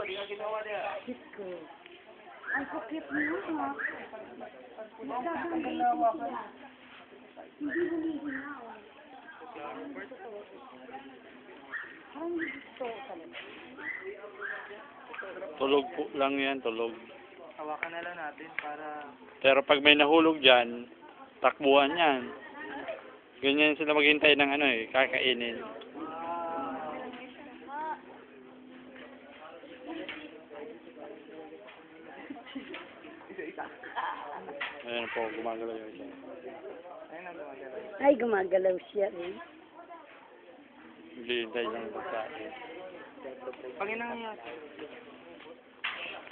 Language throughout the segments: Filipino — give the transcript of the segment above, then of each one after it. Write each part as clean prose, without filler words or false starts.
Diyos ko. Ang kukit niyo, ha? Hindi humihingaw. Parang gusto talaga. Tulog po lang yan, tulog. Hawakan na lang natin para... Pero pag may nahulog dyan, takbuhan yan. Ganyan sila maghintay ng ano eh, kakainin. Ayan po, gumagalaw yun siya. Ayun ang gumagalaw. Ay, gumagalaw siya eh. Maghihintay ng pagkain. Panginang yata.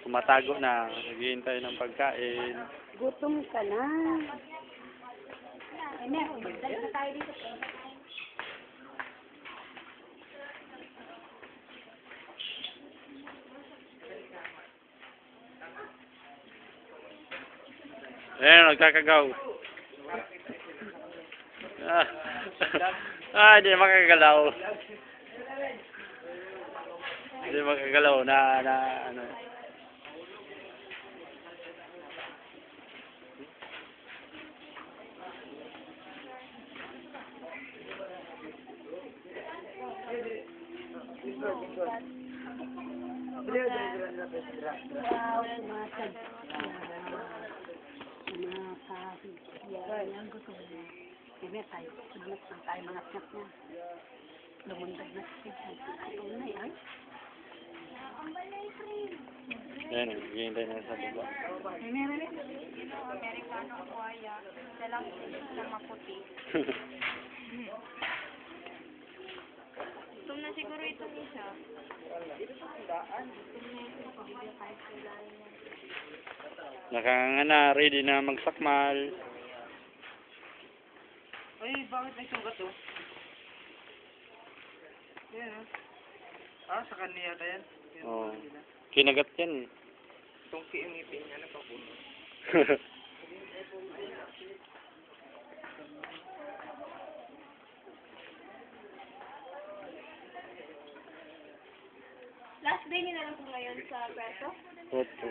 Tumatago na, naghihintay ng pagkain. Gutom ka na. Dali na tayo dito. Ayan, nagkakagaw. Hindi makagalaw. Hindi makagalaw na ano. Wow, sumatag. Yan, gutom na. Sige tayo, sumunod lang tayo mga snack niya. Lumundag na siya. Gutom na yan. Ayan, naghihintay na sa baba. Amerikano kuwaya, dalang na maputi. Gutom na siguro itong isa. Nakangana, ready na magsakmal. Ay, bakit may sugat to? Yan ah. Sa kanya yata yan. Oh. Kinagat yan. Itong kiimipin niya na papuno. Last day nila lang po ngayon sa Puerto? Opo.